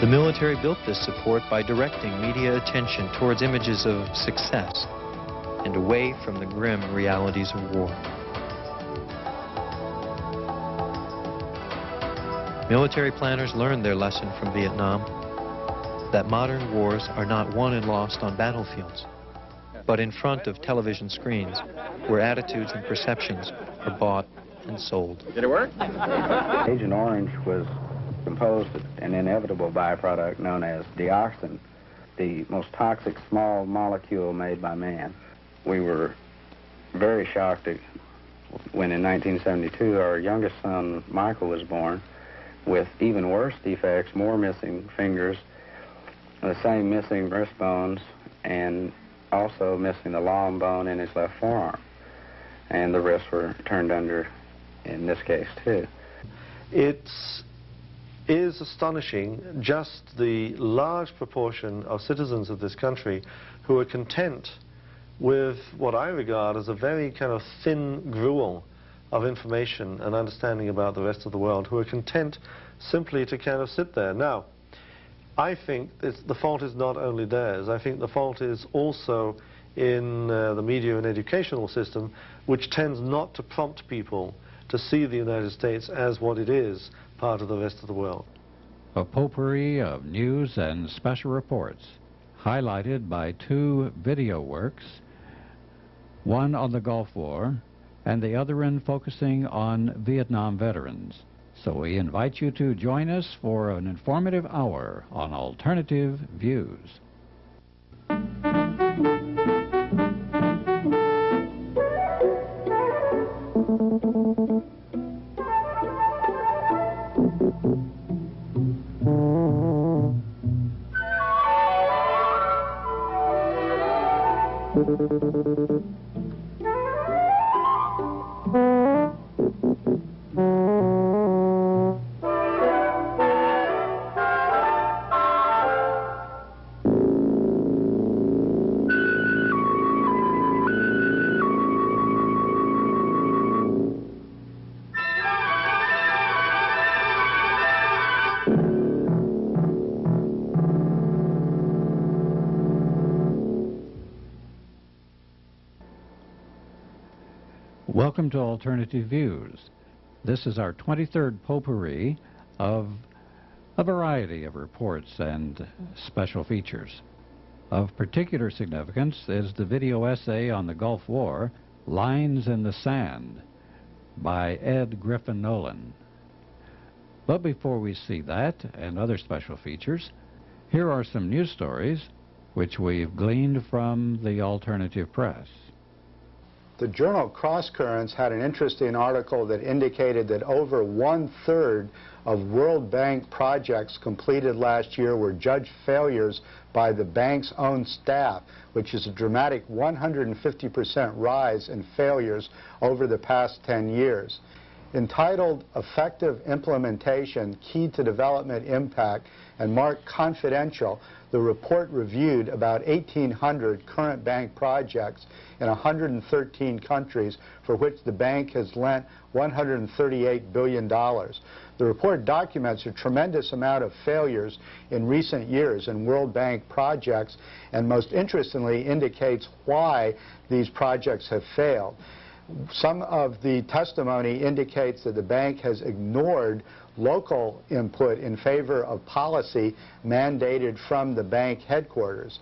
The military built this support by directing media attention towards images of success and away from the grim realities of war. Military planners learned their lesson from Vietnam, that modern wars are not won and lost on battlefields, but in front of television screens, where attitudes and perceptions are bought and sold. Did it work? Agent Orange was composed of an inevitable byproduct known as dioxin, the most toxic small molecule made by man. We were very shocked when in 1972 our youngest son, Michael, was born with even worse defects, more missing fingers, the same missing wrist bones, and also missing the long bone in his left forearm. And the wrists were turned under in this case, too. It is astonishing just the large proportion of citizens of this country who are content with what I regard as a very kind of thin gruel of information and understanding about the rest of the world, who are content simply to kind of sit there. Now, I think the fault is not only theirs. I think the fault is also in the media and educational system, which tends not to prompt people to see the United States as what it is, part of the rest of the world. A potpourri of news and special reports, highlighted by two video works, one on the Gulf War and the other in focusing on Vietnam veterans. So we invite you to join us for an informative hour on Alternative Views. Welcome to Alternative Views. This is our 23rd potpourri of a variety of reports and special features. Of particular significance is the video essay on the Gulf War, Lines in the Sand, by Ed Griffin-Nolan. But before we see that and other special features, here are some news stories which we've gleaned from the alternative press. The journal Cross Currents had an interesting article that indicated that over 1/3 of World Bank projects completed last year were judged failures by the bank's own staff, which is a dramatic 150% rise in failures over the past 10 years. Entitled Effective Implementation, Key to Development Impact, and marked confidential, the report reviewed about 1,800 current bank projects in 113 countries for which the bank has lent $138 billion. The report documents a tremendous amount of failures in recent years in World Bank projects, and most interestingly indicates why these projects have failed. Some of the testimony indicates that the bank has ignored local input in favor of policy mandated from the bank headquarters.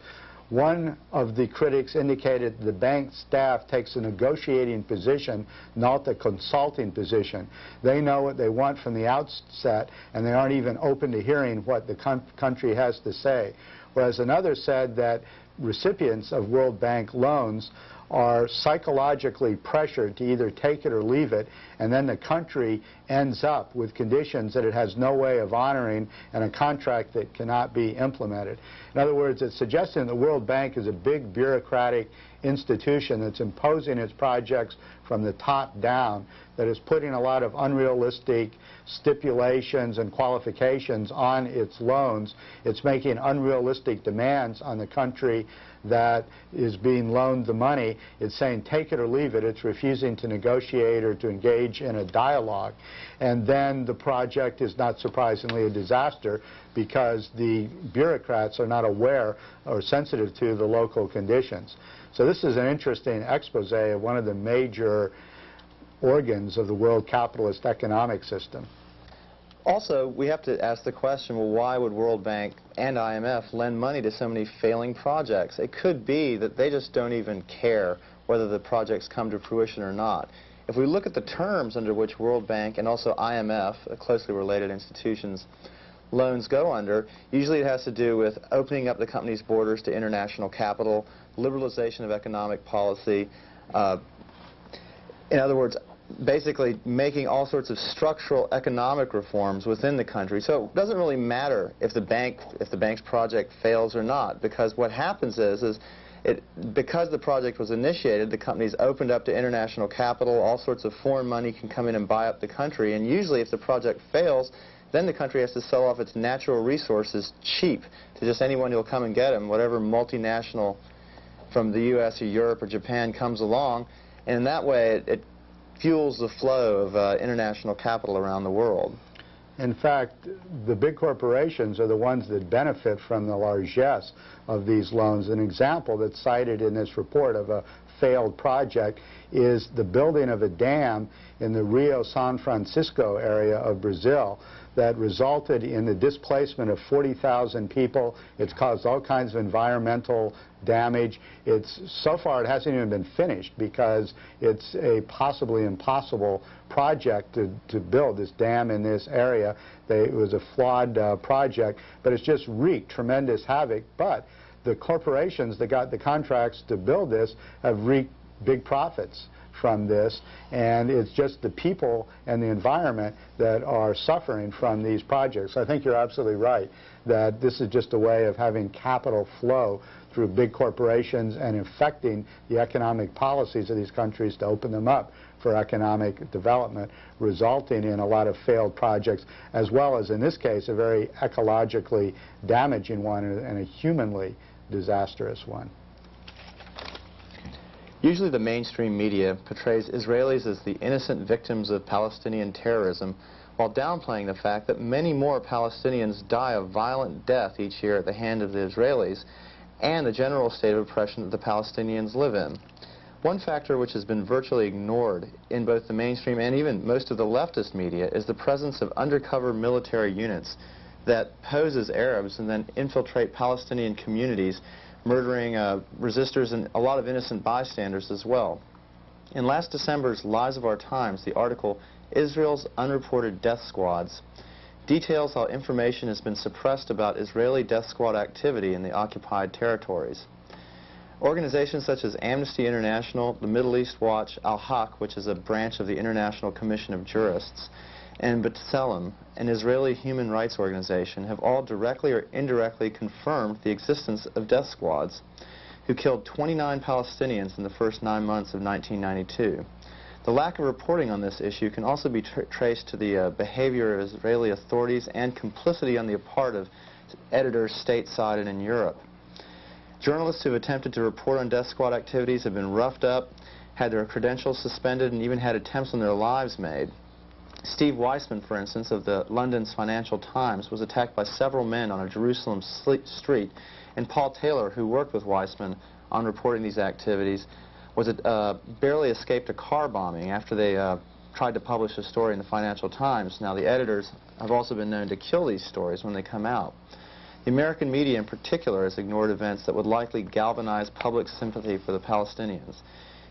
One of the critics indicated the bank staff takes a negotiating position, not the consulting position. They know what they want from the outset, and they aren't even open to hearing what the country has to say. Whereas another said that recipients of World Bank loans are psychologically pressured to either take it or leave it, and then the country ends up with conditions that it has no way of honoring and a contract that cannot be implemented. In other words, it's suggesting the World Bank is a big bureaucratic institution that's imposing its projects from the top down, that is putting a lot of unrealistic stipulations and qualifications on its loans. It's making unrealistic demands on the country that is being loaned the money. It's saying take it or leave it. It's refusing to negotiate or to engage in a dialogue. And then the project is not surprisingly a disaster because the bureaucrats are not aware or sensitive to the local conditions. So this is an interesting expose of one of the major organs of the world capitalist economic system. Also, we have to ask the question, well, why would World Bank and IMF lend money to so many failing projects? It could be that they just don't even care whether the projects come to fruition or not. If we look at the terms under which World Bank and also IMF, closely related institutions, loans go under, usually it has to do with opening up the company's borders to international capital, liberalization of economic policy, in other words, basically making all sorts of structural economic reforms within the country. So it doesn't really matter if the bank's project fails or not, because what happens is because the project was initiated, the company's opened up to international capital, all sorts of foreign money can come in and buy up the country, and usually if the project fails, then the country has to sell off its natural resources cheap to just anyone who'll come and get them, whatever multinational from the US or Europe or Japan comes along, and in that way it fuels the flow of international capital around the world. In fact, the big corporations are the ones that benefit from the largesse of these loans. An example that's cited in this report of a failed project is the building of a dam in the Rio San Francisco area of Brazil that resulted in the displacement of 40,000 people. It's caused all kinds of environmental damage. So far it hasn't even been finished because it's a possibly impossible project to build this dam in this area. It was a flawed project, but it's just wreaked tremendous havoc. But the corporations that got the contracts to build this have reaped big profits from this, and it's just the people and the environment that are suffering from these projects. I think you're absolutely right that this is just a way of having capital flow through big corporations and affecting the economic policies of these countries to open them up for economic development, resulting in a lot of failed projects, as well as, in this case, a very ecologically damaging one and a humanly disastrous one. Usually the mainstream media portrays Israelis as the innocent victims of Palestinian terrorism, while downplaying the fact that many more Palestinians die a violent death each year at the hand of the Israelis and the general state of oppression that the Palestinians live in. One factor which has been virtually ignored in both the mainstream and even most of the leftist media is the presence of undercover military units that pose as Arabs and then infiltrate Palestinian communities, murdering resistors and a lot of innocent bystanders as well. In last December's Lies of Our Times, the article Israel's Unreported Death Squads details how information has been suppressed about Israeli death squad activity in the occupied territories. Organizations such as Amnesty International, the Middle East Watch, Al-Haq, which is a branch of the International Commission of Jurists, and B'Tselem, an Israeli human rights organization, have all directly or indirectly confirmed the existence of death squads who killed 29 Palestinians in the first 9 months of 1992. The lack of reporting on this issue can also be traced to the behavior of Israeli authorities and complicity on the part of editors stateside and in Europe. Journalists who have attempted to report on death squad activities have been roughed up, had their credentials suspended, and even had attempts on their lives made. Steve Weissman, for instance, of the London's Financial Times, was attacked by several men on a Jerusalem street, and Paul Taylor, who worked with Weissman on reporting these activities, was barely escaped a car bombing after they tried to publish a story in the Financial Times. Now, the editors have also been known to kill these stories when they come out. The American media in particular has ignored events that would likely galvanize public sympathy for the Palestinians.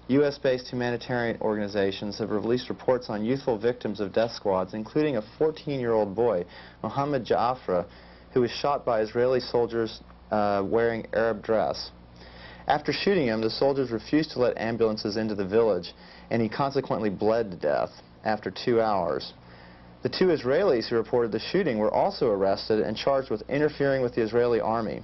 U.S.-based humanitarian organizations have released reports on youthful victims of death squads, including a 14-year-old boy, Mohammed Ja'afra, who was shot by Israeli soldiers wearing Arab dress. After shooting him, the soldiers refused to let ambulances into the village, and he consequently bled to death after 2 hours. The 2 Israelis who reported the shooting were also arrested and charged with interfering with the Israeli army.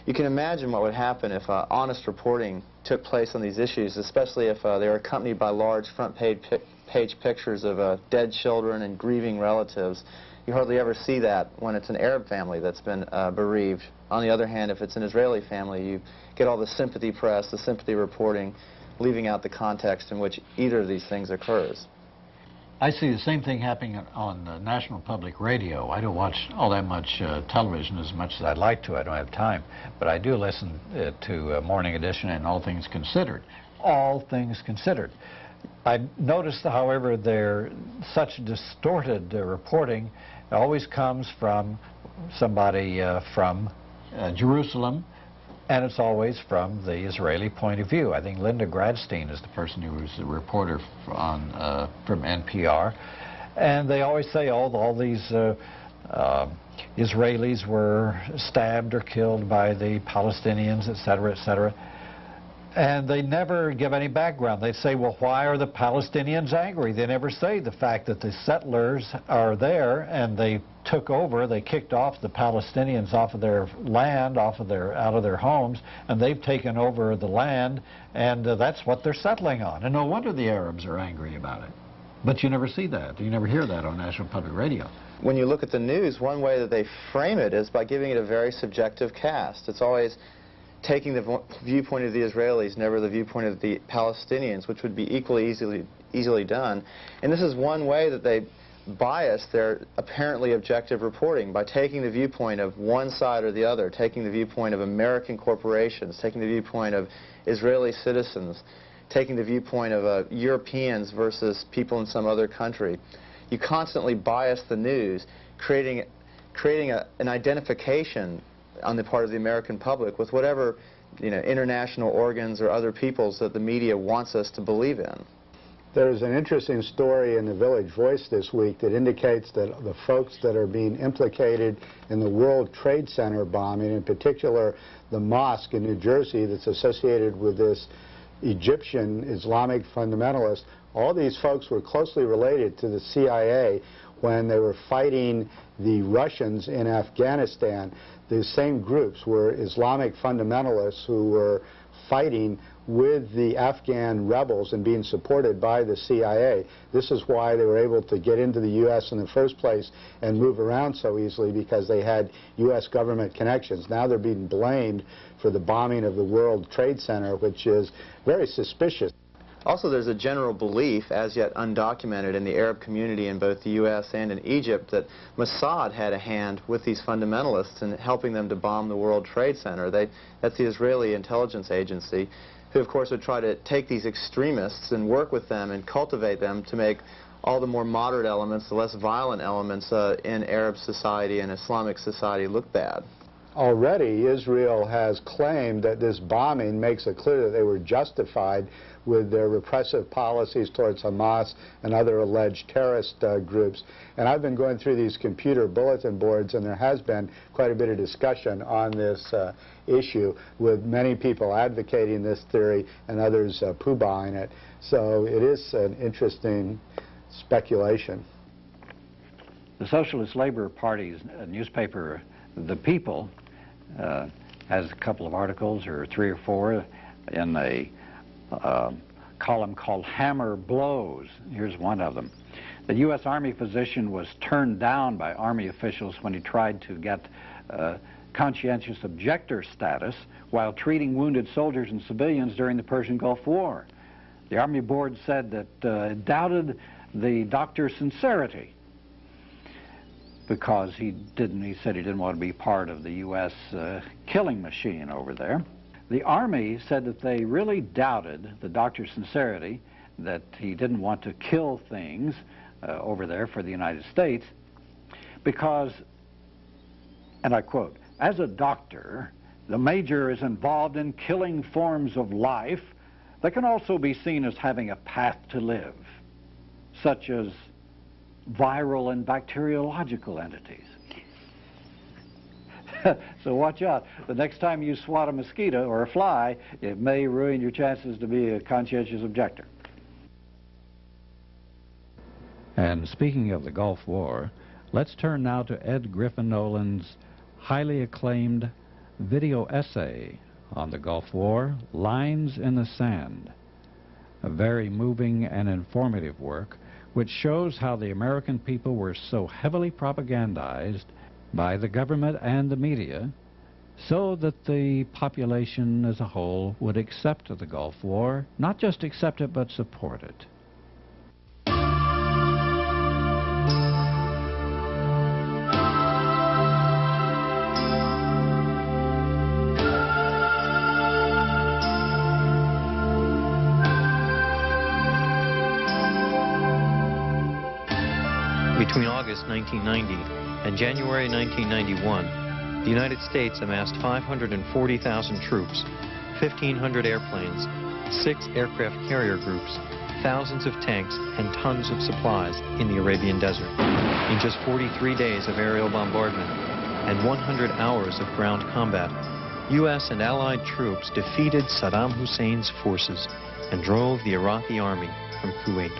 You can imagine what would happen if honest reporting took place on these issues, especially if they were accompanied by large front-page pictures of dead children and grieving relatives. You hardly ever see that when it's an Arab family that's been bereaved. On the other hand, if it's an Israeli family, you get all the sympathy press, the sympathy reporting, leaving out the context in which either of these things occurs. I see the same thing happening on National Public Radio. I don't watch all that much television as much as I'd like to. I don't have time. But I do listen to Morning Edition and All Things Considered. All Things Considered. I noticed, however, such distorted reporting always comes from somebody from Jerusalem, and it's always from the Israeli point of view. I think Linda Gradstein is the person who was the reporter from NPR, and they always say, oh, all these Israelis were stabbed or killed by the Palestinians, etc., etc. And they never give any background. They say, well, why are the Palestinians angry? They never say the fact that the settlers are there and they took over, they kicked off the Palestinians off of their land, out of their homes, and they've taken over the land, and that's what they're settling on. And no wonder the Arabs are angry about it. But you never see that. You never hear that on National Public Radio. When you look at the news, one way that they frame it is by giving it a very subjective cast. It's always taking the viewpoint of the Israelis, never the viewpoint of the Palestinians, which would be equally easily done. And this is one way that they bias their apparently objective reporting, by taking the viewpoint of one side or the other, taking the viewpoint of American corporations, taking the viewpoint of Israeli citizens, taking the viewpoint of Europeans versus people in some other country. You constantly bias the news, creating an identification on the part of the American public with whatever, international organs or other peoples that the media wants us to believe in. There's an interesting story in the Village Voice this week that indicates that the folks that are being implicated in the World Trade Center bombing, in particular the mosque in New Jersey that's associated with this Egyptian Islamic fundamentalist, all these folks were closely related to the CIA when they were fighting the Russians in Afghanistan. The same groups were Islamic fundamentalists who were fighting with the Afghan rebels and being supported by the CIA. This is why they were able to get into the U.S. in the first place and move around so easily, because they had U.S. government connections. Now they're being blamed for the bombing of the World Trade Center, which is very suspicious. Also, there's a general belief, as yet undocumented, in the Arab community in both the U.S. and in Egypt that Mossad had a hand with these fundamentalists in helping them to bomb the World Trade Center. That's the Israeli intelligence agency, who of course would try to take these extremists and work with them and cultivate them to make all the more moderate elements, the less violent elements in Arab society and Islamic society look bad. Already, Israel has claimed that this bombing makes it clear that they were justified with their repressive policies towards Hamas and other alleged terrorist groups. And I've been going through these computer bulletin boards, and there has been quite a bit of discussion on this issue, with many people advocating this theory and others poo-bahing it. So it is an interesting speculation. The Socialist Labor Party's newspaper, The People, has a couple of articles, or 3 or 4, in a column called Hammer Blows. Here's one of them. The U.S. Army physician was turned down by Army officials when he tried to get conscientious objector status while treating wounded soldiers and civilians during the Persian Gulf War. The Army board said that it doubted the doctor's sincerity, because he said he didn't want to be part of the U.S. Killing machine over there. The Army said that they really doubted the doctor's sincerity, that he didn't want to kill things over there for the United States, because, and I quote, "As a doctor, the major is involved in killing forms of life that can also be seen as having a path to live, such as viral and bacteriological entities." So watch out. The next time you swat a mosquito or a fly, it may ruin your chances to be a conscientious objector. And speaking of the Gulf War, let's turn now to Ed Griffin-Nolan's highly acclaimed video essay on the Gulf War, Lines in the Sand, a very moving and informative work which shows how the American people were so heavily propagandized by the government and the media so that the population as a whole would accept the Gulf War, not just accept it but support it. Between August 1990 and January 1991, the United States amassed 540,000 troops, 1,500 airplanes, 6 aircraft carrier groups, thousands of tanks, and tons of supplies in the Arabian Desert. In just 43 days of aerial bombardment and 100 hours of ground combat, U.S. and Allied troops defeated Saddam Hussein's forces and drove the Iraqi army from Kuwait.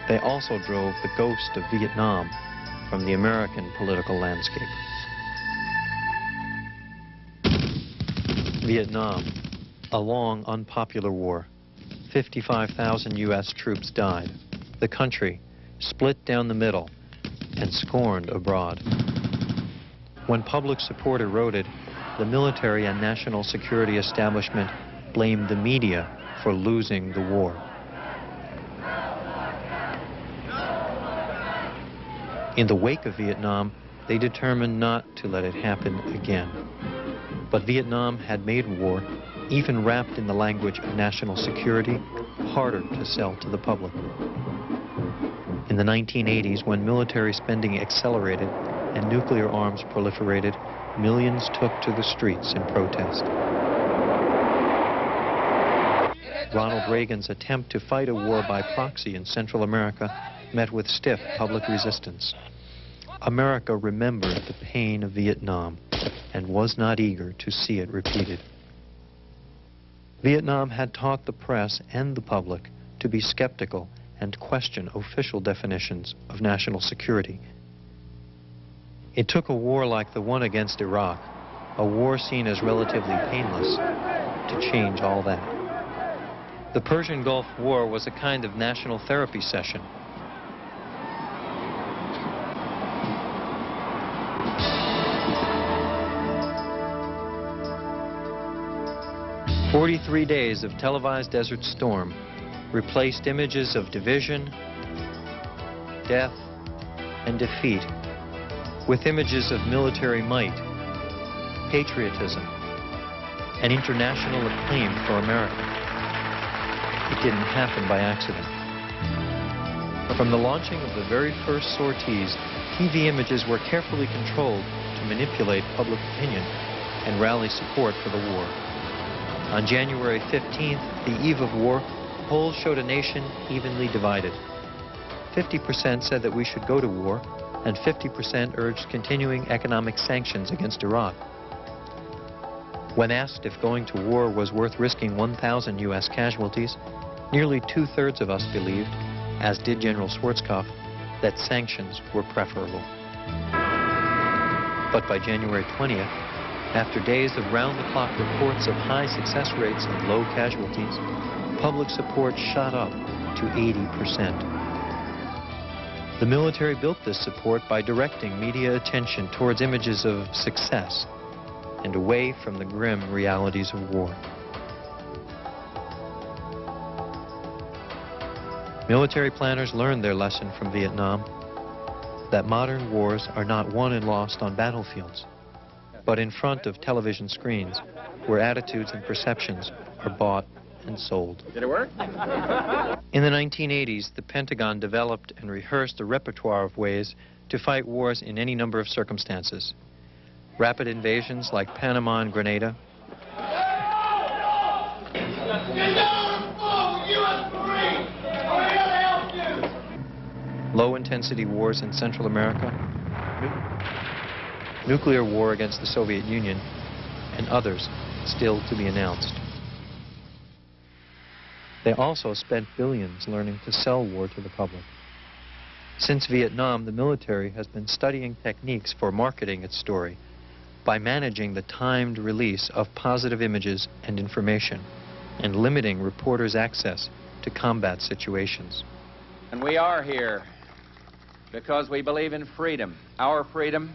They also drove the ghost of Vietnam from the American political landscape. Vietnam, a long, unpopular war. 55,000 U.S. troops died. The country split down the middle and scorned abroad. When public support eroded, the military and national security establishment blamed the media for losing the war. In the wake of Vietnam, they determined not to let it happen again. But Vietnam had made war, even wrapped in the language of national security, harder to sell to the public. In the 1980s, when military spending accelerated and nuclear arms proliferated, millions took to the streets in protest. Ronald Reagan's attempt to fight a war by proxy in Central America met with stiff public resistance. America remembered the pain of Vietnam and was not eager to see it repeated. Vietnam had taught the press and the public to be skeptical and question official definitions of national security. It took a war like the one against Iraq, a war seen as relatively painless, to change all that. The Persian Gulf War was a kind of national therapy session. "43 days of televised Desert Storm replaced images of division, death, and defeat with images of military might, patriotism, and international acclaim for America. It didn't happen by accident. From the launching of the very first sorties, TV images were carefully controlled to manipulate public opinion and rally support for the war. On January 15th, the eve of war, polls showed a nation evenly divided. 50% said that we should go to war, and 50% urged continuing economic sanctions against Iraq. When asked if going to war was worth risking 1,000 U.S. casualties, nearly 2/3 of us believed, as did General Schwarzkopf, that sanctions were preferable. But by January 20th, after days of round-the-clock reports of high success rates and low casualties, public support shot up to 80%. The military built this support by directing media attention towards images of success and away from the grim realities of war. Military planners learned their lesson from Vietnam, that modern wars are not won and lost on battlefields, but in front of television screens, where attitudes and perceptions are bought and sold. Did it work? In the 1980s, the Pentagon developed and rehearsed a repertoire of ways to fight wars in any number of circumstances. Rapid invasions like Panama and Grenada, low-intensity wars in Central America, nuclear war against the Soviet Union, and others still to be announced. They also spent billions learning to sell war to the public. Since Vietnam, the military has been studying techniques for marketing its story, by managing the timed release of positive images and information and limiting reporters' access to combat situations. And we are here because we believe in freedom, our freedom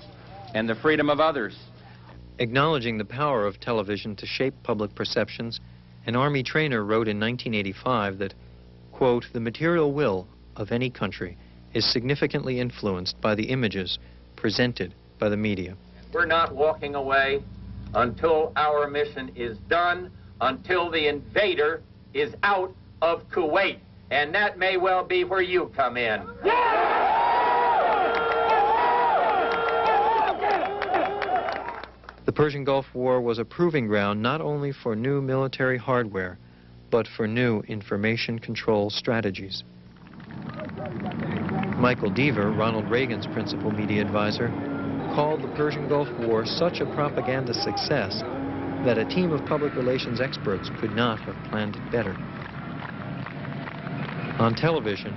and the freedom of others. Acknowledging the power of television to shape public perceptions, an Army trainer wrote in 1985 that, quote, "The material will of any country is significantly influenced by the images presented by the media." We're not walking away until our mission is done, until the invader is out of Kuwait. And that may well be where you come in. The Persian Gulf War was a proving ground not only for new military hardware, but for new information control strategies. Michael Deaver, Ronald Reagan's principal media advisor, called the Persian Gulf War such a propaganda success that a team of public relations experts could not have planned it better. On television,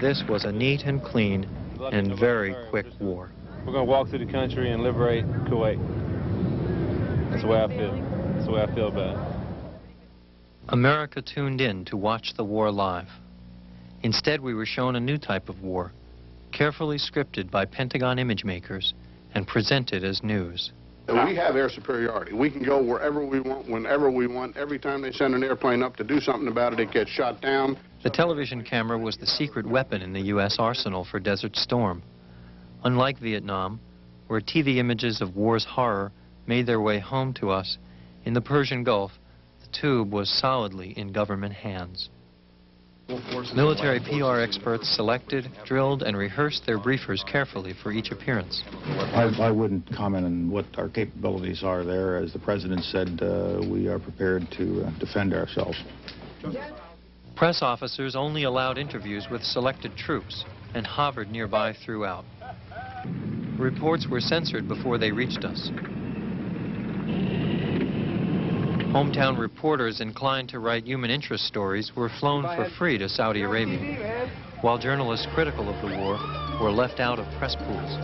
this was a neat and clean and very quick war. We're going to walk through the country and liberate Kuwait. That's the way I feel. That's the way I feel about it. America tuned in to watch the war live. Instead, we were shown a new type of war, carefully scripted by Pentagon image makers and presented as news. We have air superiority. We can go wherever we want, whenever we want. Every time they send an airplane up to do something about it, it gets shot down. The television camera was the secret weapon in the U.S. arsenal for Desert Storm. Unlike Vietnam, where TV images of war's horror made their way home to us, in the Persian Gulf, the tube was solidly in government hands. Military PR experts selected, drilled, and rehearsed their briefers carefully for each appearance. I wouldn't comment on what our capabilities are there. As the President said, we are prepared to defend ourselves. Press officers only allowed interviews with selected troops and hovered nearby throughout. Reports were censored before they reached us. Hometown reporters inclined to write human interest stories were flown for free to Saudi Arabia, while journalists critical of the war were left out of press pools.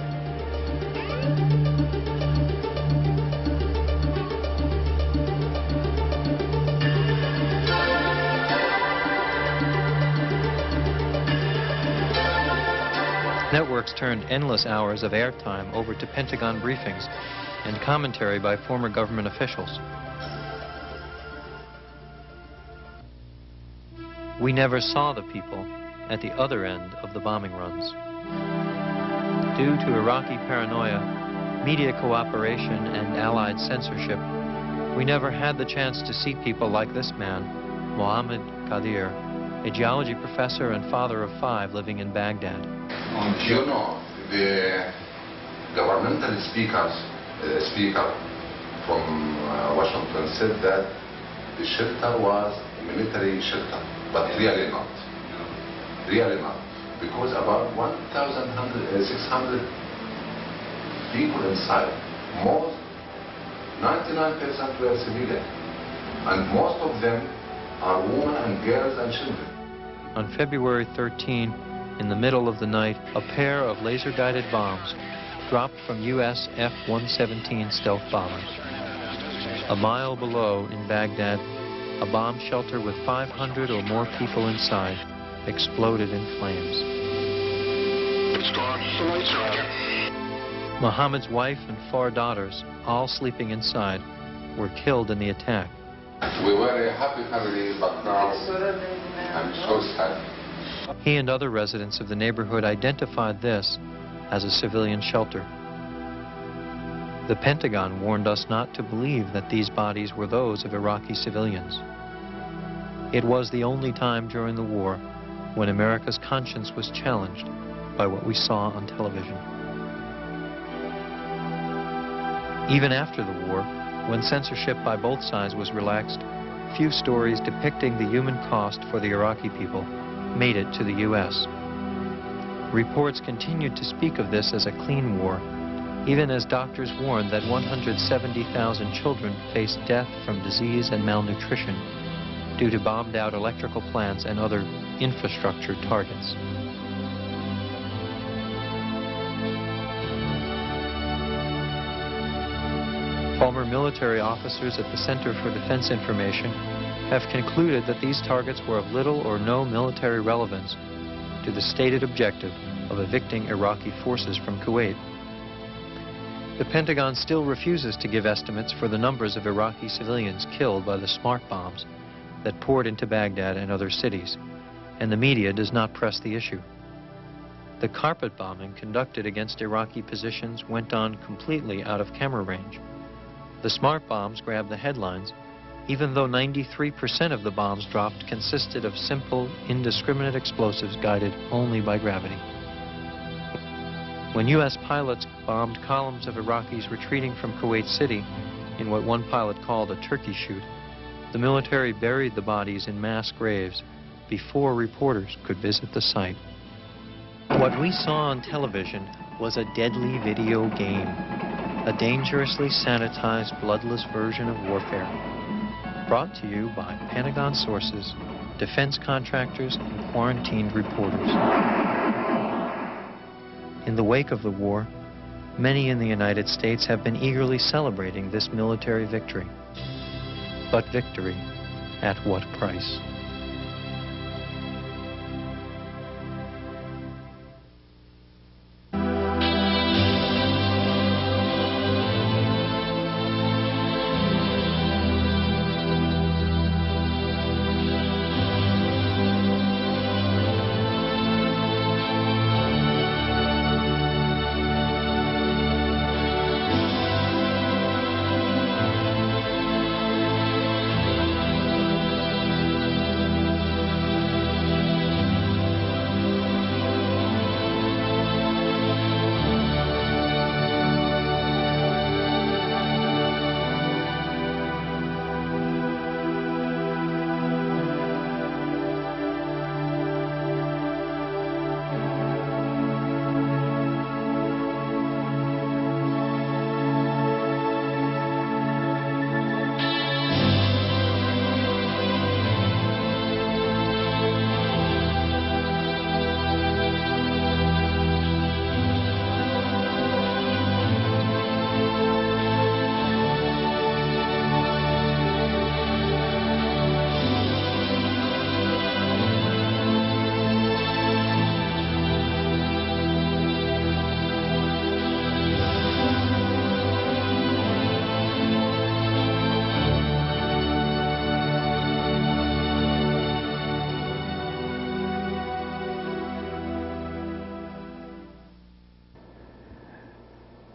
Networks turned endless hours of airtime over to Pentagon briefings and commentary by former government officials. We never saw the people at the other end of the bombing runs. Due to Iraqi paranoia, media cooperation, and Allied censorship, we never had the chance to see people like this man, Mohammed Qadir, a geology professor and father of 5 living in Baghdad. You know, the governmental speaker from Washington said that the shelter was a military shelter, but really not. Really not. Because about 1,600 people inside, most 99% were civilian, and most of them are women and girls and children. On February 13, in the middle of the night, a pair of laser-guided bombs dropped from U.S. F-117 stealth bombers. A mile below, in Baghdad, a bomb shelter with 500 or more people inside exploded in flames. Muhammad's wife and 4 daughters, all sleeping inside, were killed in the attack. We were a happy family, but now I'm so sad. He and other residents of the neighborhood identified this as a civilian shelter. The Pentagon warned us not to believe that these bodies were those of Iraqi civilians. It was the only time during the war when America's conscience was challenged by what we saw on television. Even after the war, when censorship by both sides was relaxed, few stories depicting the human cost for the Iraqi people made it to the U.S. Reports continued to speak of this as a clean war, even as doctors warned that 170,000 children faced death from disease and malnutrition due to bombed-out electrical plants and other infrastructure targets. Former military officers at the Center for Defense Information have concluded that these targets were of little or no military relevance to the stated objective of evicting Iraqi forces from Kuwait. The Pentagon still refuses to give estimates for the numbers of Iraqi civilians killed by the smart bombs that poured into Baghdad and other cities, and the media does not press the issue. The carpet bombing conducted against Iraqi positions went on completely out of camera range. The smart bombs grabbed the headlines, even though 93% of the bombs dropped consisted of simple, indiscriminate explosives guided only by gravity. When U.S. pilots bombed columns of Iraqis retreating from Kuwait City in what one pilot called a turkey shoot, the military buried the bodies in mass graves before reporters could visit the site. What we saw on television was a deadly video game, a dangerously sanitized, bloodless version of warfare, brought to you by Pentagon sources, defense contractors, and quarantined reporters. In the wake of the war, many in the United States have been eagerly celebrating this military victory. But victory at what price?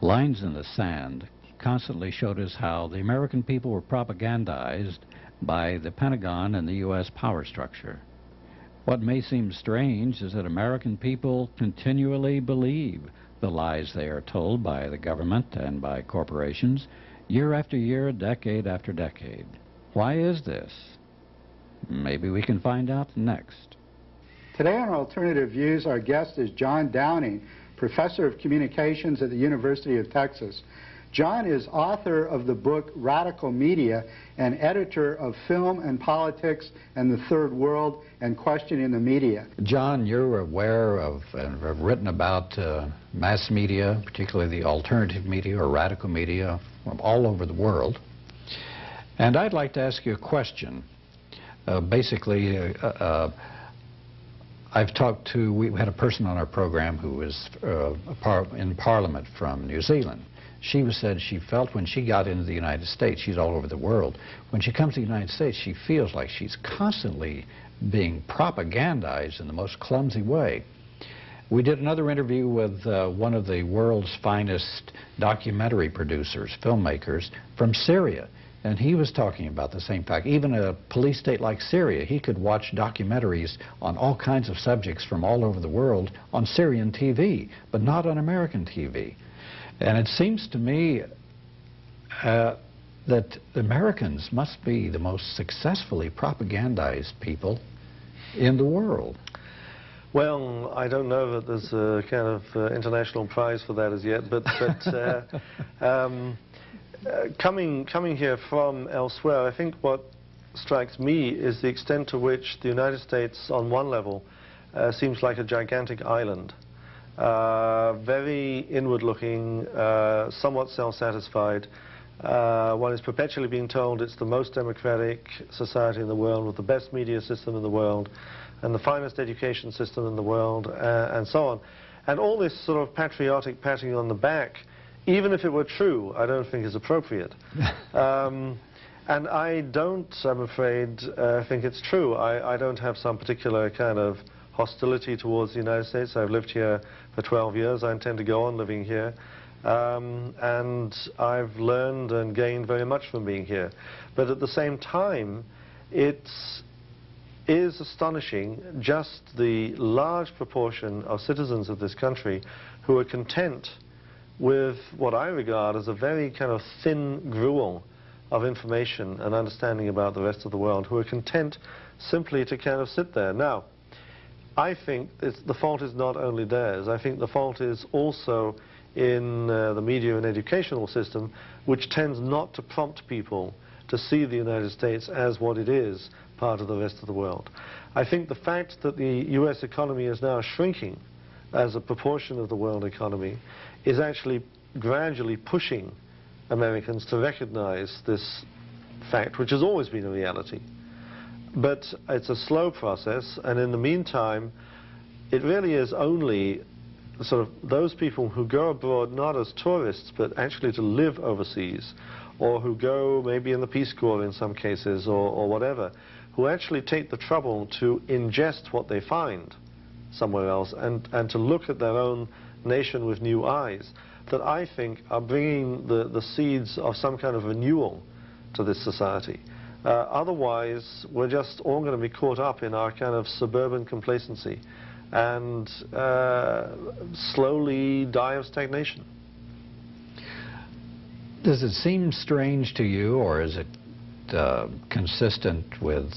Lines in the sand constantly showed us how the American people were propagandized by the Pentagon and the U.S. power structure. What may seem strange is that American people continually believe the lies they are told by the government and by corporations year after year, decade after decade. Why is this? Maybe we can find out next. Today on Alternative Views, our guest is John Downing, Professor of Communications at the University of Texas. John is author of the book Radical Media and editor of Film and Politics and the Third World and Questioning the Media. John, you're aware of and have written about mass media, particularly the alternative media or radical media from all over the world. And I'd like to ask you a question. I've talked to, we had a person on our program who was in Parliament from New Zealand. She said she felt when she got into the United States, she's all over the world, when she comes to the United States, she feels like she's constantly being propagandized in the most clumsy way. We did another interview with one of the world's finest documentary producers, filmmakers, from Syria. And he was talking about the same fact. Even a police state like Syria, he could watch documentaries on all kinds of subjects from all over the world on Syrian TV, but not on American TV. And it seems to me that Americans must be the most successfully propagandized people in the world. Well, I don't know that there's a kind of international prize for that as yet, but coming here from elsewhere, I think what strikes me is the extent to which the United States, on one level, seems like a gigantic island. Very inward-looking, somewhat self-satisfied, One is perpetually being told it's the most democratic society in the world, with the best media system in the world, and the finest education system in the world, and so on. And all this sort of patriotic patting on the back, even if it were true, I don't think is appropriate. And I don't, I'm afraid, think it's true. I don't have some particular kind of hostility towards the United States. I've lived here for 12 years. I intend to go on living here. And I've learned and gained very much from being here. But at the same time, it is astonishing just the large proportion of citizens of this country who are content with what I regard as a very kind of thin gruel of information and understanding about the rest of the world, who are content simply to kind of sit there. Now, I think the fault is not only theirs. I think the fault is also in the media and educational system, which tends not to prompt people to see the United States as what it is, part of the rest of the world. I think the fact that the US economy is now shrinking as a proportion of the world economy is actually gradually pushing Americans to recognize this fact, which has always been a reality. But it's a slow process, and in the meantime, it really is only sort of those people who go abroad not as tourists, but actually to live overseas, or who go maybe in the Peace Corps in some cases, or whatever, who actually take the trouble to ingest what they find somewhere else and to look at their own nation with new eyes, that I think are bringing the seeds of some kind of renewal to this society. Otherwise, we're just all going to be caught up in our kind of suburban complacency and slowly die of stagnation. Does it seem strange to you, or is it consistent with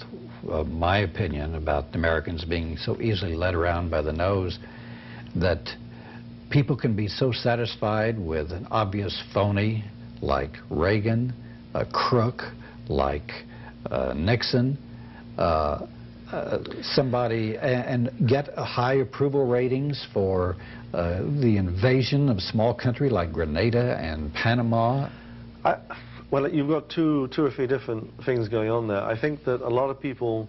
my opinion about Americans being so easily led around by the nose, that people can be so satisfied with an obvious phony like Reagan, a crook like Nixon, somebody, and get high approval ratings for the invasion of a small country like Grenada and Panama? Well, you've got two or three different things going on there. I think that a lot of people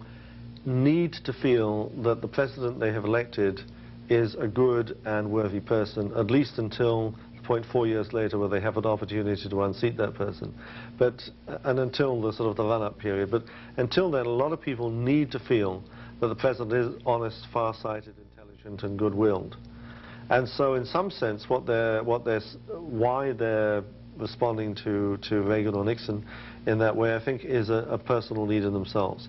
need to feel that the president they have elected is a good and worthy person, at least until the point 4 years later where they have an opportunity to unseat that person. And until the sort of the run-up period. But until then, a lot of people need to feel that the president is honest, far-sighted, intelligent, and good-willed. And so, in some sense, why they're responding to Reagan or Nixon in that way, I think, is a personal need in themselves.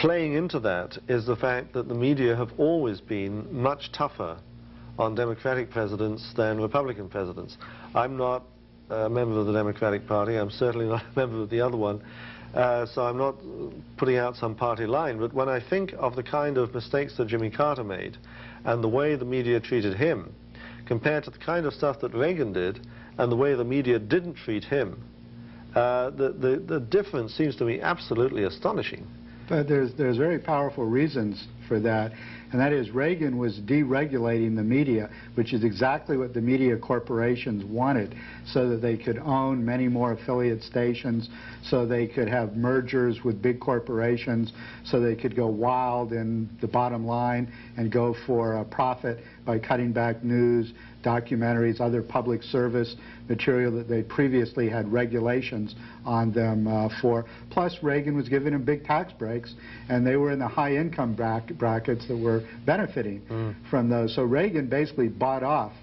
Playing into that is the fact that the media have always been much tougher on Democratic presidents than Republican presidents. I'm not a member of the Democratic Party. I'm certainly not a member of the other one. So I'm not putting out some party line. But when I think of the kind of mistakes that Jimmy Carter made and the way the media treated him, compared to the kind of stuff that Reagan did and the way the media didn't treat him, the difference seems to me absolutely astonishing. But there's very powerful reasons for that, and that is Reagan was deregulating the media, which is exactly what the media corporations wanted, so that they could own many more affiliate stations, so they could have mergers with big corporations, so they could go wild in the bottom line and go for a profit by cutting back news, documentaries, other public service material that they previously had regulations on them for. Plus, Reagan was giving them big tax breaks, and they were in the high-income brackets that were benefiting from those. So Reagan basically bought off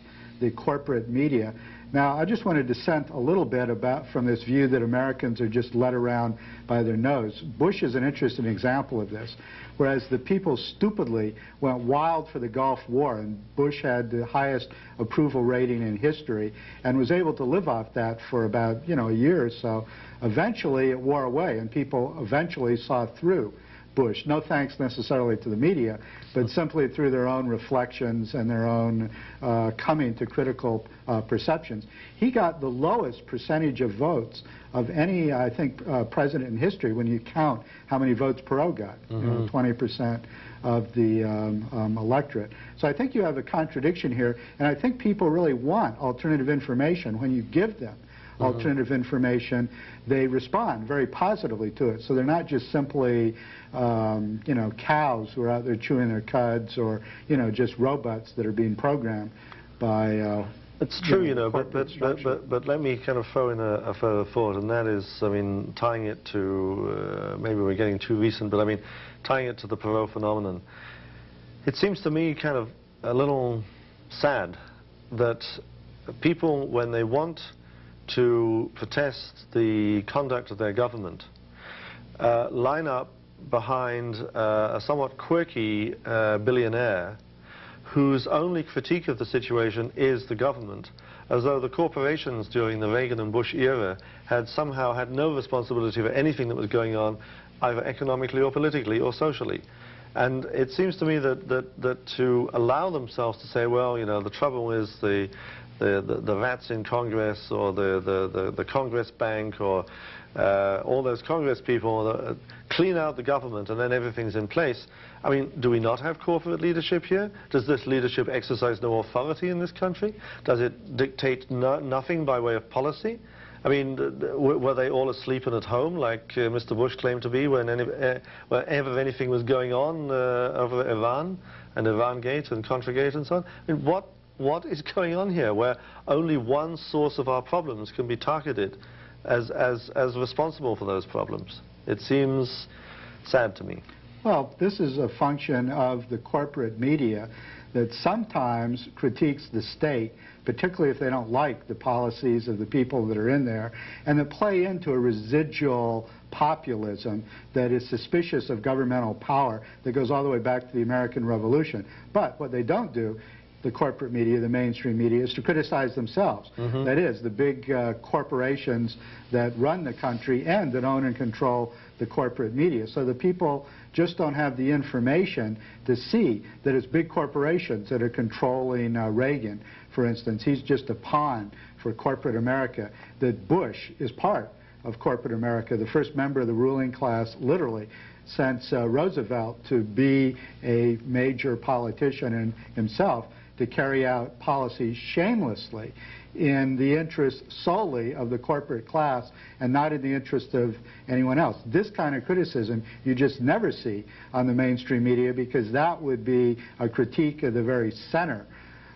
the corporate media. Now, I just want to dissent a little bit from this view that Americans are just led around by their nose. Bush is an interesting example of this. Whereas the people stupidly went wild for the Gulf War, and Bush had the highest approval rating in history and was able to live off that for about, a year or so. Eventually, it wore away, and people eventually saw through Bush. No thanks necessarily to the media, but simply through their own reflections and their own coming to critical perceptions. He got the lowest percentage of votes of any, I think, president in history when you count how many votes Perot got, 20% of the electorate. So I think you have a contradiction here, and I think people really want alternative information when you give them alternative information, they respond very positively to it. So they're not just simply, you know, cows who are out there chewing their cuds, or, you know, just robots that are being programmed by it's true, you know, but let me kind of throw in a further thought, and that is, I mean, tying it to, maybe we're getting too recent, but I mean, tying it to the Perot phenomenon. It seems to me kind of a little sad that people, when they want to protest the conduct of their government, line up behind a somewhat quirky billionaire whose only critique of the situation is the government, as though the corporations during the Reagan and Bush era had somehow had no responsibility for anything that was going on, either economically or politically or socially. And it seems to me that to allow themselves to say, well, you know, the trouble is the rats in Congress, or the Congress Bank, or all those Congress people clean out the government and then everything's in place. I mean, do we not have corporate leadership here? Does this leadership exercise no authority in this country? Does it dictate nothing by way of policy? I mean, were they all asleep and at home, like Mr. Bush claimed to be, whenever anything was going on over Iran, and Iran-gate and Contra-gate and so on? I mean, what is going on here, where only one source of our problems can be targeted as responsible for those problems? It seems sad to me. Well, this is a function of the corporate media that sometimes critiques the state, particularly if they don't like the policies of the people that are in there, and that play into a residual populism that is suspicious of governmental power that goes all the way back to the American Revolution. But what they don't do, the corporate media, the mainstream media, is to criticize themselves. That is, the big corporations that run the country and that own and control the corporate media. So the people just don't have the information to see that it's big corporations that are controlling Reagan, for instance. He's just a pawn for corporate America. That Bush is part of corporate America, the first member of the ruling class, literally, since Roosevelt, to be a major politician in himself, to carry out policies shamelessly in the interest solely of the corporate class and not in the interest of anyone else. This kind of criticism you just never see on the mainstream media, because that would be a critique of the very center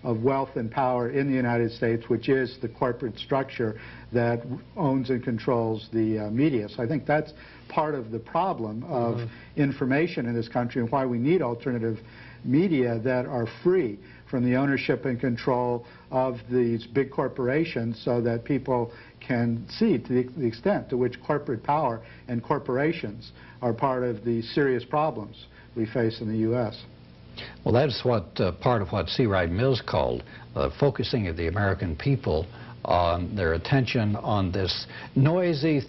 of wealth and power in the United States, which is the corporate structure that owns and controls the media. So I think that's part of the problem of information in this country, and why we need alternative media that are free from the ownership and control of these big corporations, so that people can see to the extent to which corporate power and corporations are part of the serious problems we face in the U.S. Well, that's what part of what C. Wright Mills called focusing of the American people on their attention on this noisy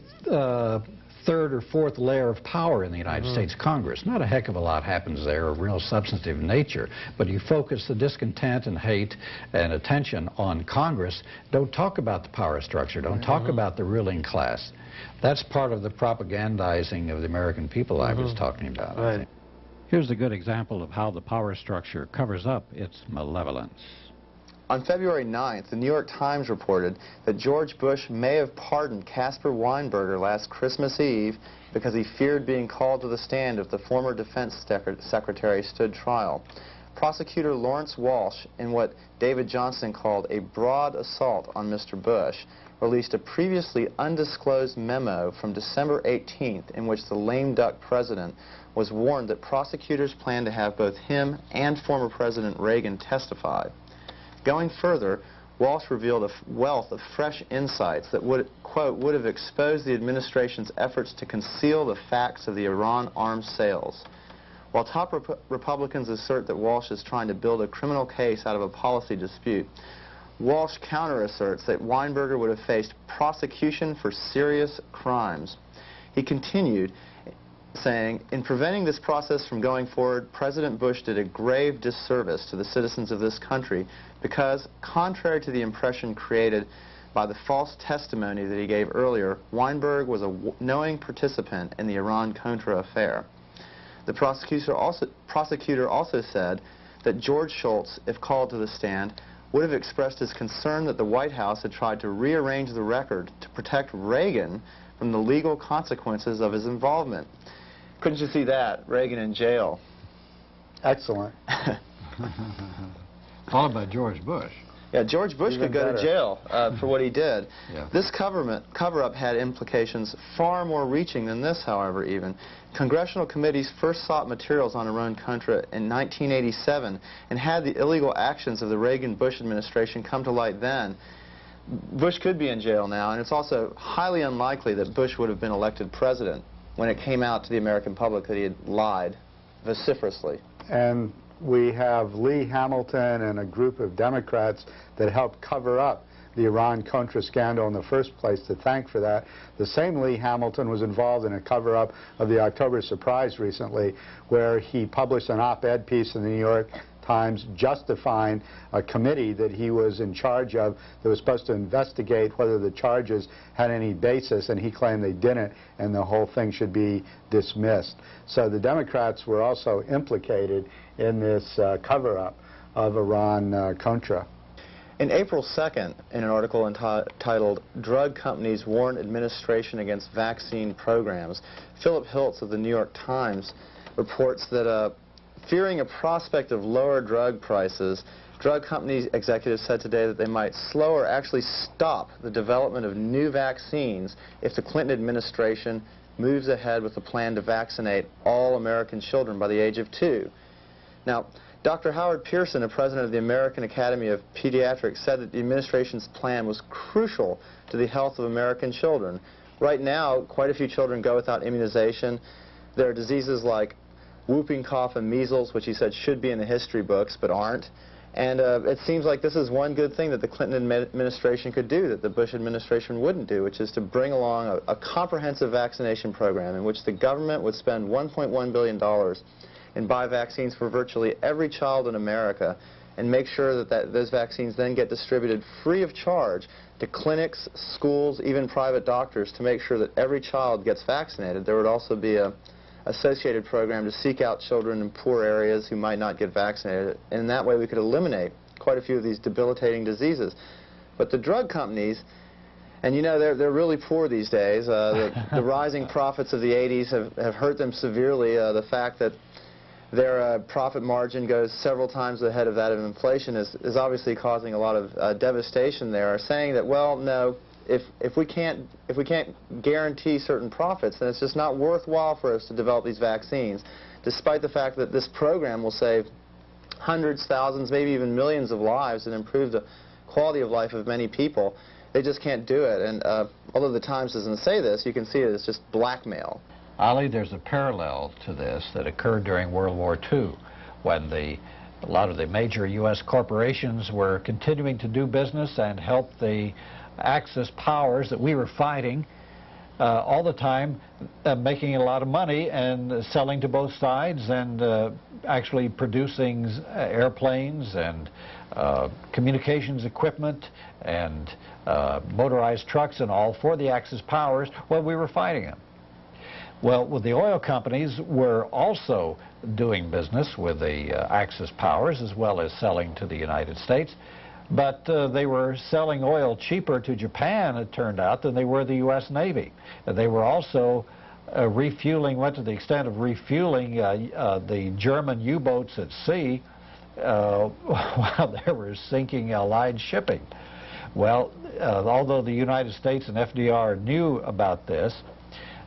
third or fourth layer of power in the United States Congress. Not a heck of a lot happens there of real substantive nature, but you focus the discontent and hate and attention on Congress. Don't talk about the power structure. Don't talk about the ruling class. That's part of the propagandizing of the American people I was talking about. I think. Here's a good example of how the power structure covers up its malevolence. On February 9th, the New York Times reported that George Bush may have pardoned Caspar Weinberger last Christmas Eve because he feared being called to the stand if the former defense secretary stood trial. Prosecutor Lawrence Walsh, in what David Johnston called a broad assault on Mr. Bush, released a previously undisclosed memo from December 18th in which the lame duck president was warned that prosecutors plan to have both him and former President Reagan testify. Going further, Walsh revealed a wealth of fresh insights that would, quote, would have exposed the administration's efforts to conceal the facts of the Iran arms sales. While top Republicans assert that Walsh is trying to build a criminal case out of a policy dispute, Walsh counter-asserts that Weinberger would have faced prosecution for serious crimes. He continued, saying, in preventing this process from going forward, President Bush did a grave disservice to the citizens of this country because, contrary to the impression created by the false testimony that he gave earlier, Weinberg was a knowing participant in the Iran-Contra affair. The prosecutor also said that George Shultz, if called to the stand, would have expressed his concern that the White House had tried to rearrange the record to protect Reagan from the legal consequences of his involvement. Couldn't you see that? Reagan in jail. Excellent. Followed by George Bush. Yeah, George Bush Even could go better. to jail for what he did. Yeah. This cover-up had implications far more reaching than this, however, even. Congressional committees first sought materials on Iran-Contra in 1987 and had the illegal actions of the Reagan-Bush administration come to light then. Bush could be in jail now, and it's also highly unlikely that Bush would have been elected president when it came out to the American public that he had lied vociferously. And we have Lee Hamilton and a group of Democrats that helped cover up the Iran-Contra scandal in the first place to thank for that. The same Lee Hamilton was involved in a cover-up of the October surprise recently, where he published an op-ed piece in the New York Times justifying a committee that he was in charge of that was supposed to investigate whether the charges had any basis, and he claimed they didn't, and the whole thing should be dismissed. So the Democrats were also implicated in this cover-up of Iran-Contra. In April 2nd, in an article entitled "Drug Companies Warn Administration Against Vaccine Programs," Philip Hiltz of the New York Times reports that fearing a prospect of lower drug prices, drug company executives said today that they might slow or actually stop the development of new vaccines if the Clinton administration moves ahead with the plan to vaccinate all American children by the age of 2. Now, Dr. Howard Pearson, a president of the American Academy of Pediatrics, said that the administration's plan was crucial to the health of American children. Right now, quite a few children go without immunization. There are diseases like whooping cough and measles, which he said should be in the history books but aren't. And it seems like this is one good thing that the Clinton administration could do that the Bush administration wouldn't do, which is to bring along a comprehensive vaccination program in which the government would spend $1.1 billion and buy vaccines for virtually every child in America and make sure that those vaccines then get distributed free of charge to clinics, schools, even private doctors to make sure that every child gets vaccinated. There would also be a associated program to seek out children in poor areas who might not get vaccinated, and in that way we could eliminate quite a few of these debilitating diseases. But the drug companies, and you know they're really poor these days, the rising profits of the 80s have hurt them severely. The fact that their profit margin goes several times ahead of that of inflation is obviously causing a lot of devastation there, are saying that, well, no, if we can't guarantee certain profits, then it's just not worthwhile for us to develop these vaccines, despite the fact that this program will save hundreds, thousands, maybe even millions of lives and improve the quality of life of many people. They just can't do it. And although the Times doesn't say this, you can see it as just blackmail. Ali, there's a parallel to this that occurred during World War II, when a lot of the major U.S. corporations were continuing to do business and help the Axis powers that we were fighting all the time, making a lot of money and selling to both sides and actually producing airplanes and communications equipment and motorized trucks and all for the Axis powers when we were fighting them. Well, the oil companies were also doing business with the Axis powers as well as selling to the United States. But they were selling oil cheaper to Japan, it turned out, than they were the U.S. Navy. They were also refueling, went to the extent of refueling the German U-boats at sea while they were sinking Allied shipping. Well, although the United States and FDR knew about this,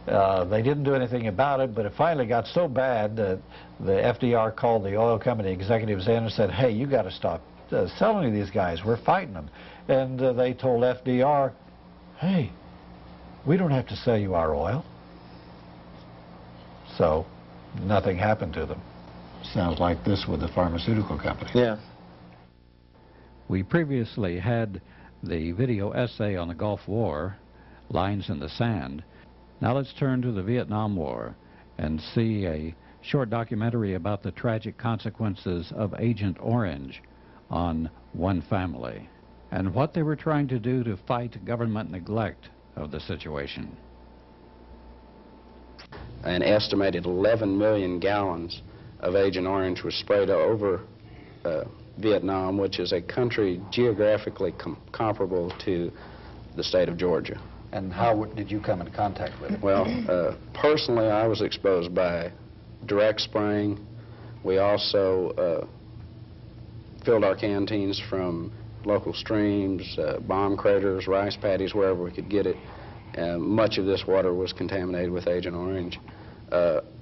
they didn't do anything about it, but it finally got so bad that the FDR called the oil company executives in and said, hey, you got to stop selling to these guys, we're fighting them. And they told FDR, hey, we don't have to sell you our oil. So nothing happened to them. Sounds like this with the pharmaceutical company. Yeah. We previously had the video essay on the Gulf War, Lines in the Sand. Now let's turn to the Vietnam War and see a short documentary about the tragic consequences of Agent Orange on one family and what they were trying to do to fight government neglect of the situation. An estimated 11 million gallons of Agent Orange was sprayed over Viet Nam, which is a country geographically comparable to the state of Georgia. And how did you come in contact with it? Well, personally, I was exposed by direct spraying. We also filled our canteens from local streams, bomb craters, rice paddies, wherever we could get it. Much of this water was contaminated with Agent Orange.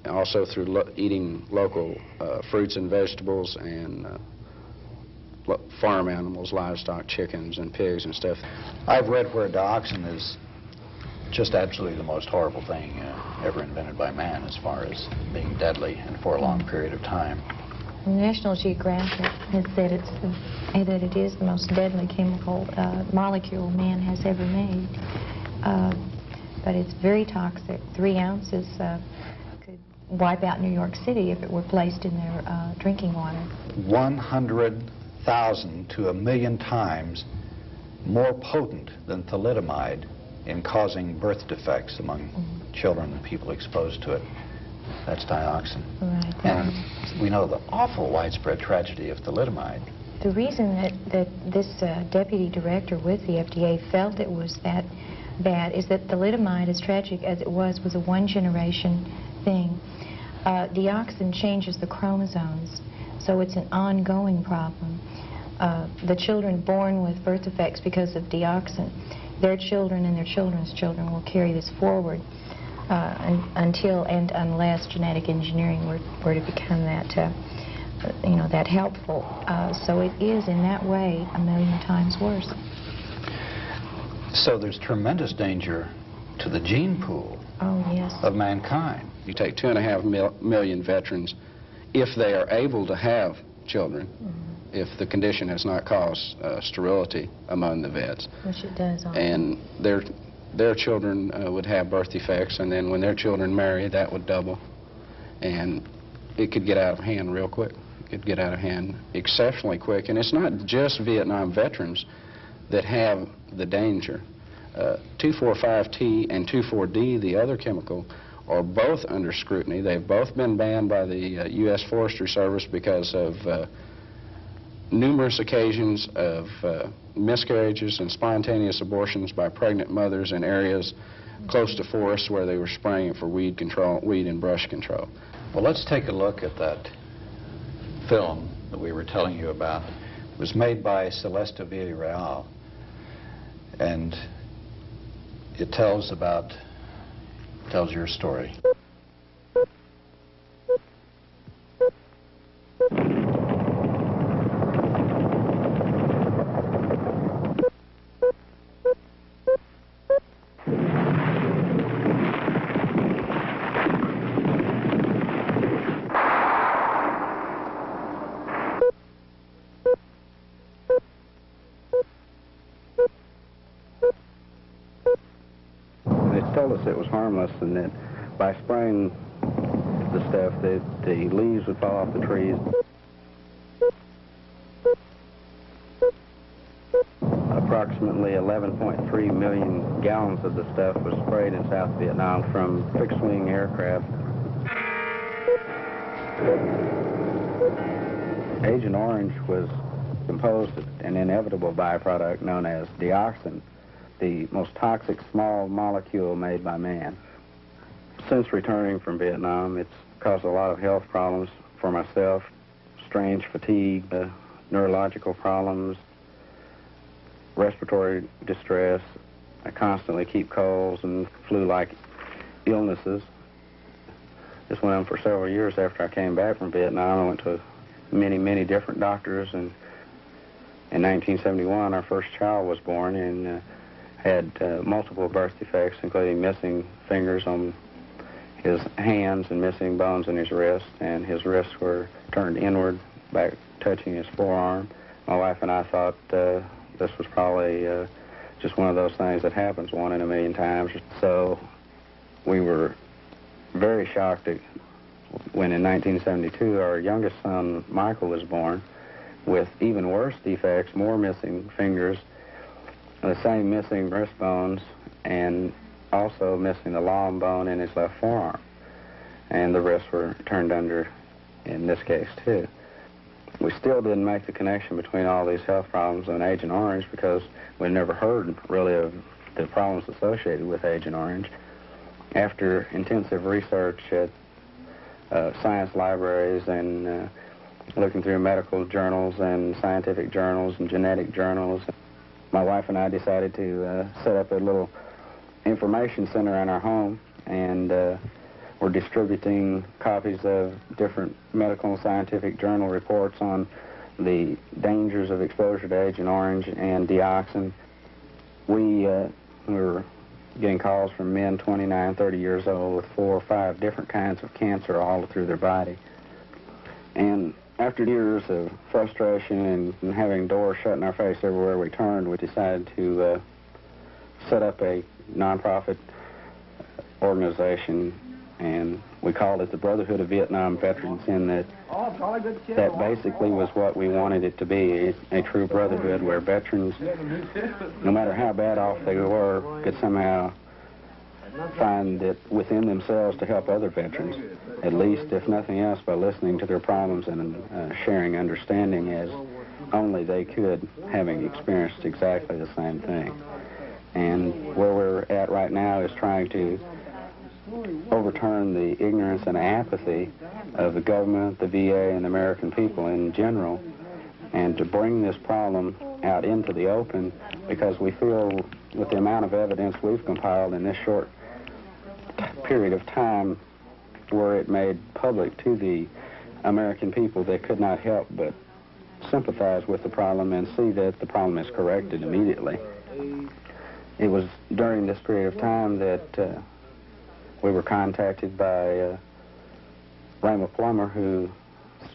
Also through eating local fruits and vegetables and farm animals, livestock, chickens and pigs and stuff. I've read where dioxin is just absolutely the most horrible thing ever invented by man as far as being deadly and for a long period of time. National Geographic has said that it is the most deadly chemical molecule man has ever made. But it's very toxic. 3 ounces could wipe out New York City if it were placed in their drinking water. 100,000 to 1,000,000 times more potent than thalidomide in causing birth defects among children and people exposed to it. That's dioxin. Right. And we know the awful widespread tragedy of thalidomide. The reason that this deputy director with the FDA felt it was that bad is that thalidomide, as tragic as it was a one-generation thing. Dioxin changes the chromosomes, so it's an ongoing problem. The children born with birth defects because of dioxin, their children and their children's children will carry this forward until and unless genetic engineering were to become that, that helpful. So it is in that way 1,000,000 times worse. So there's tremendous danger to the gene pool of mankind. You take 2.5 million veterans, if they are able to have children, if the condition has not caused sterility among the vets. Which it does. And their children would have birth defects, and then when their children marry, that would double. And it could get out of hand real quick. It could get out of hand exceptionally quick. And it's not just Vietnam veterans that have the danger. 2,4,5-T and 2,4-D, the other chemical, are both under scrutiny. They've both been banned by the U.S. Forestry Service because of numerous occasions of miscarriages and spontaneous abortions by pregnant mothers in areas close to forests where they were spraying for weed and brush control. Well, let's take a look at that film that we were telling you about. It was made by Celeste Villarreal, and it tells your story. Told us it was harmless and that by spraying the stuff that the leaves would fall off the trees. Approximately 11.3 million gallons of the stuff was sprayed in South Vietnam from fixed-wing aircraft. Agent Orange was composed of an inevitable byproduct known as dioxin, the most toxic small molecule made by man. Since returning from Vietnam, it's caused a lot of health problems for myself, strange fatigue, neurological problems, respiratory distress. I constantly keep colds and flu-like illnesses. This went on for several years after I came back from Vietnam. I went to many different doctors, and in 1971 our first child was born and had multiple birth defects, including missing fingers on his hands and missing bones in his wrist, and his wrists were turned inward, back touching his forearm. My wife and I thought this was probably just one of those things that happens 1 in 1,000,000 times. So we were very shocked when in 1972 our youngest son, Michael, was born with even worse defects, more missing fingers, the same missing wrist bones, and also missing the long bone in his left forearm. And the wrists were turned under in this case, too. We still didn't make the connection between all these health problems and Agent Orange because we never heard really of the problems associated with Agent Orange. After intensive research at science libraries and looking through medical journals and scientific journals and genetic journals, my wife and I decided to set up a little information center in our home, and we're distributing copies of different medical and scientific journal reports on the dangers of exposure to Agent Orange and dioxin. We were getting calls from men 29, 30 years old with 4 or 5 different kinds of cancer all through their body. And after years of frustration and having doors shut in our face everywhere we turned, we decided to set up a nonprofit organization, and we called it the Brotherhood of Vietnam Veterans, in that basically was what we wanted it to be, a true brotherhood where veterans, no matter how bad off they were, could somehow find it within themselves to help other veterans, at least, if nothing else, by listening to their problems and sharing understanding as only they could, having experienced exactly the same thing. And where we're at right now is trying to overturn the ignorance and apathy of the government, the VA, and the American people in general, and to bring this problem out into the open, because we feel with the amount of evidence we've compiled in this short period of time, were it made public to the American people, they could not help but sympathize with the problem and see that the problem is corrected immediately. It was during this period of time that we were contacted by Rama Plummer, whose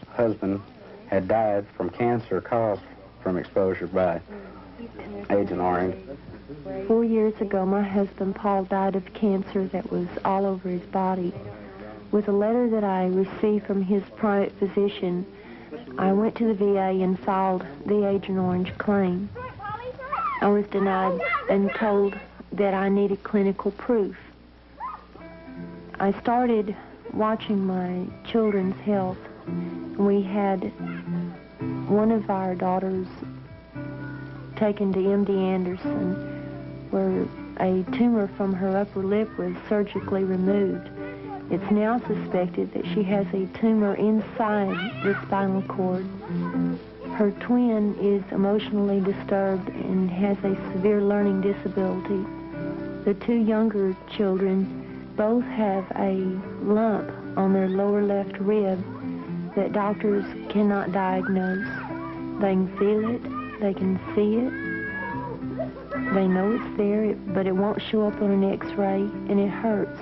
husband had died from cancer caused from exposure by Agent Orange. 4 years ago, my husband Paul died of cancer that was all over his body. With a letter that I received from his private physician, I went to the VA and filed the Agent Orange claim. I was denied and told that I needed clinical proof. I started watching my children's health. We had one of our daughters taken to MD Anderson, where a tumor from her upper lip was surgically removed. It's now suspected that she has a tumor inside the spinal cord. Her twin is emotionally disturbed and has a severe learning disability. The 2 younger children both have a lump on their lower left rib that doctors cannot diagnose. They can feel it, they can see it, they know it's there, but it won't show up on an x-ray, and it hurts.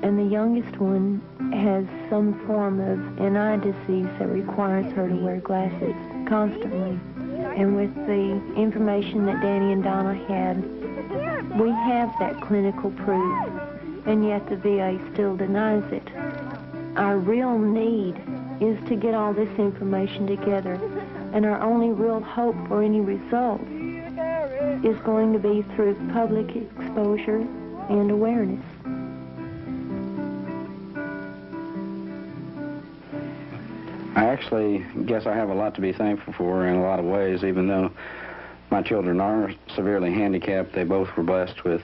And the youngest one has some form of an eye disease that requires her to wear glasses constantly. And with the information that Danny and Donna had, we have that clinical proof, and yet the VA still denies it. Our real need is to get all this information together, and our only real hope for any results is going to be through public exposure and awareness. I actually guess I have a lot to be thankful for in a lot of ways. Even though my children are severely handicapped, they both were blessed with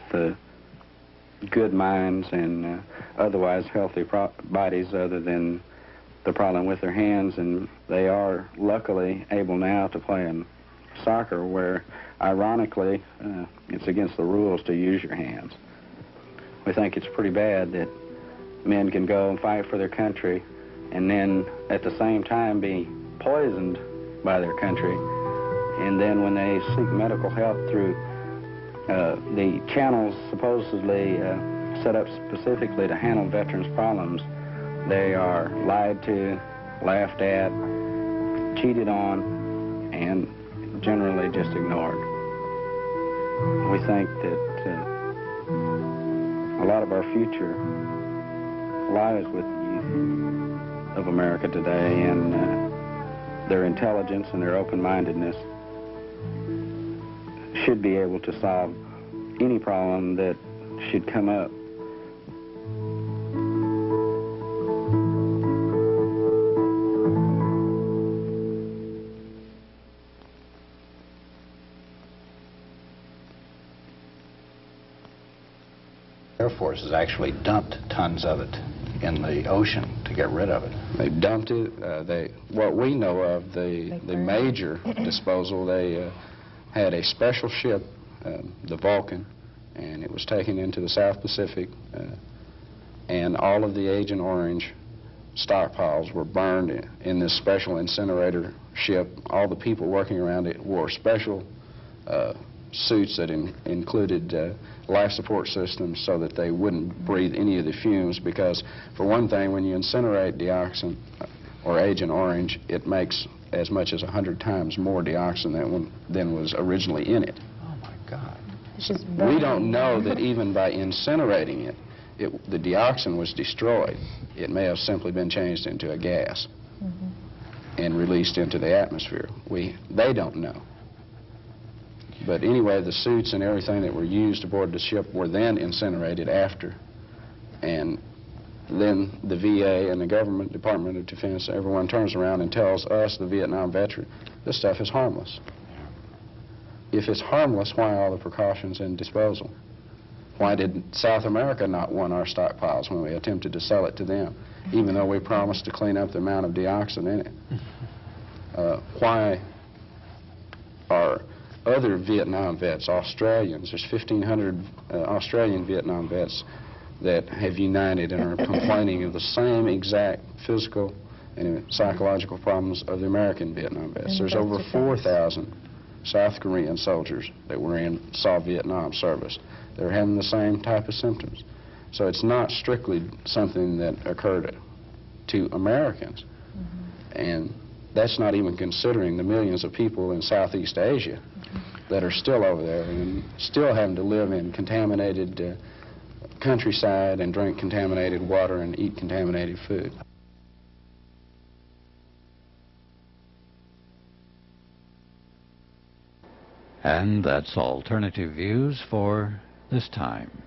good minds and otherwise healthy bodies other than the problem with their hands, and they are luckily able now to play in soccer, where ironically it's against the rules to use your hands. We think it's pretty bad that men can go and fight for their country and then at the same time be poisoned by their country, and then when they seek medical help through the channels supposedly set up specifically to handle veterans' problems, they are lied to, laughed at, cheated on, and generally just ignored. We think that a lot of our future lies with the youth of America today, and their intelligence and their open-mindedness should be able to solve any problem that should come up. Air Force has actually dumped tons of it in the ocean to get rid of it. They dumped it. What we know of, the major disposal, they had a special ship, the Vulcan, and it was taken into the South Pacific, and all of the Agent Orange stockpiles were burned in this special incinerator ship. All the people working around it wore special suits that included life support systems so that they wouldn't breathe any of the fumes, because for one thing, when you incinerate dioxin or Agent Orange, it makes as much as 100 times more dioxin than was originally in it. Oh my God. We don't know that even by incinerating it, the dioxin was destroyed. It may have simply been changed into a gas and released into the atmosphere. They don't know. But anyway, the suits and everything that were used aboard the ship were then incinerated after. And then the VA and the government, Department of Defense, everyone turns around and tells us, the Vietnam veteran, this stuff is harmless. If it's harmless, why all the precautions in disposal? Why did South America not want our stockpiles when we attempted to sell it to them, even though we promised to clean up the amount of dioxin in it? Why are other Vietnam vets, Australians, there's 1,500 Australian Vietnam vets that have united and are complaining of the same exact physical and psychological problems of the American Vietnam vets. There's over 4,000 South Korean soldiers that saw Vietnam service. They're having the same type of symptoms. So it's not strictly something that occurred to Americans. And that's not even considering the millions of people in Southeast Asia that are still over there and still having to live in contaminated countryside and drink contaminated water and eat contaminated food. And that's Alternative Views for this time.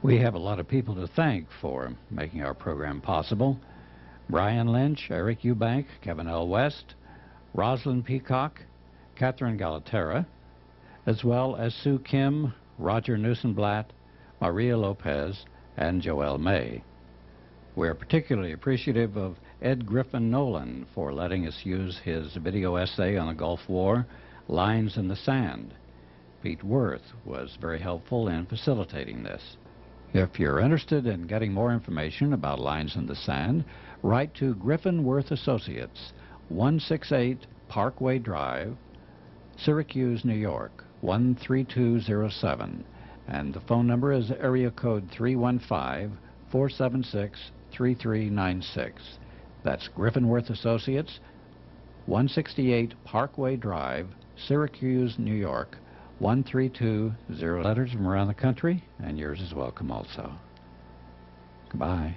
We have a lot of people to thank for making our program possible. Brian Lynch, Eric Eubank, Kevin L. West, Rosalind Peacock, Catherine Galatera, as well as Sue Kim, Roger Newsonblatt, Maria Lopez, and Joelle May. We're particularly appreciative of Ed Griffin-Nolan for letting us use his video essay on the Gulf War, Lines in the Sand. Pete Worth was very helpful in facilitating this. If you're interested in getting more information about Lines in the Sand, write to Griffin Worth Associates, 168 Parkway Drive, Syracuse, New York, 13207. And the phone number is area code 315-476-3396. That's Griffin Worth Associates, 168 Parkway Drive, Syracuse, New York, 13200. Letters from around the country, and yours is welcome also. Goodbye.